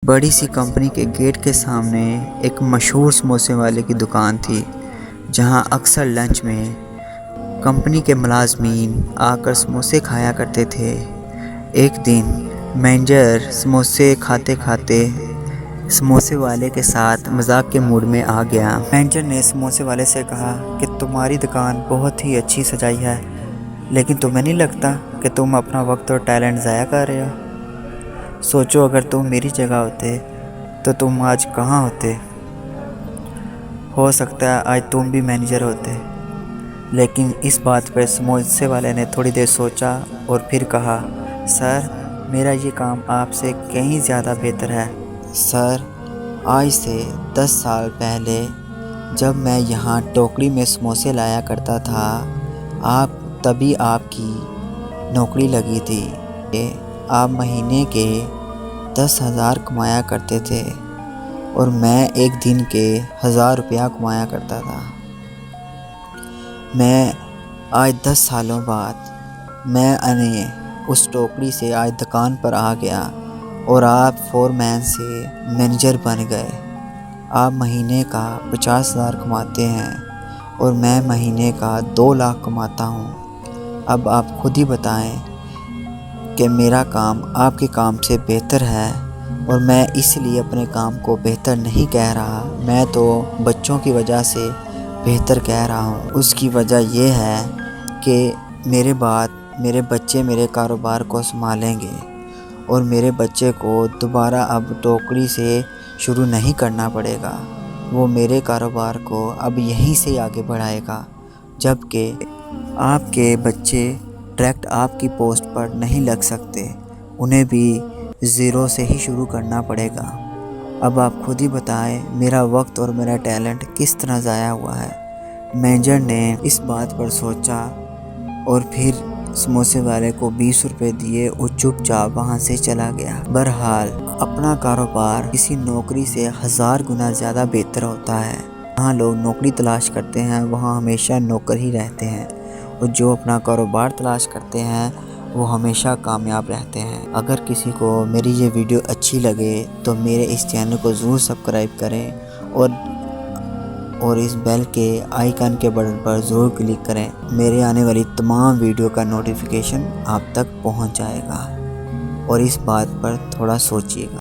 بڑی سی کمپنی کے گیٹ کے سامنے ایک مشہور سموسے والے کی دکان تھی، جہاں اکثر لنچ میں کمپنی کے ملازمین آ کر سموسے کھایا کرتے تھے۔ ایک دن مینیجر سموسے کھاتے کھاتے سموسے والے کے ساتھ مذاق کے موڈ میں آ گیا۔ مینیجر نے سموسے والے سے کہا کہ تمہاری دکان بہت ہی اچھی سجائی ہے، لیکن تمہیں نہیں لگتا کہ تم اپنا وقت اور ٹیلنٹ ضائع کر رہے ہو؟ سوچو، اگر تم میری جگہ ہوتے تو تم آج کہاں ہوتے؟ ہو سکتا ہے آج تم بھی مینیجر ہوتے۔ لیکن اس بات پر سموسے والے نے تھوڑی دیر سوچا اور پھر کہا، سر، میرا یہ کام آپ سے کہیں زیادہ بہتر ہے۔ سر، آج سے 10 سال پہلے جب میں یہاں ٹوکری میں سموسے لایا کرتا تھا، تبھی آپ کی نوکری لگی تھی۔ آپ مہینے کے 10,000 کمایا کرتے تھے اور میں ایک دن کے 1,000 روپیہ کمایا کرتا تھا۔ میں آج 10 سالوں بعد میں اس ٹوکری سے آج دکان پر آ گیا اور آپ فورمین سے مینیجر بن گئے۔ آپ مہینے کا 50,000 کماتے ہیں اور میں مہینے کا 2 لاکھ کماتا ہوں۔ اب آپ خود ہی بتائیں کہ میرا کام آپ کے کام سے بہتر ہے، اور میں اس لیے اپنے کام کو بہتر نہیں کہہ رہا، میں تو بچوں کی وجہ سے بہتر کہہ رہا ہوں۔ اس کی وجہ یہ ہے کہ میرے بعد میرے بچے میرے کاروبار کو سنبھالیں گے، اور میرے بچے کو دوبارہ اب ٹوکری سے شروع نہیں کرنا پڑے گا۔ وہ میرے کاروبار کو اب یہیں سے آگے بڑھائے گا، جبکہ آپ کے بچے ڈائریکٹ آپ کی پوسٹ پر نہیں لگ سکتے، انہیں بھی زیرو سے ہی شروع کرنا پڑے گا۔ اب آپ خود ہی بتائیں میرا وقت اور میرا ٹیلنٹ کس طرح ضائع ہوا ہے۔ مینیجر نے اس بات پر سوچا اور پھر سموسے والے کو 20 روپے دیے اور چپ چاپ وہاں سے چلا گیا۔ بہرحال اپنا کاروبار کسی نوکری سے 1000 گنا زیادہ بہتر ہوتا ہے۔ جہاں لوگ نوکری تلاش کرتے ہیں وہاں ہمیشہ نوکر ہی رہتے ہیں، اور جو اپنا کاروبار تلاش کرتے ہیں وہ ہمیشہ کامیاب رہتے ہیں۔ اگر کسی کو میری یہ ویڈیو اچھی لگے تو میرے اس چینل کو ضرور سبسکرائب کریں، اور اس بیل کے آئیکن کے بٹن پر ضرور کلک کریں۔ میرے آنے والی تمام ویڈیو کا نوٹیفیکیشن آپ تک پہنچ جائے گا، اور اس بات پر تھوڑا سوچیے گا۔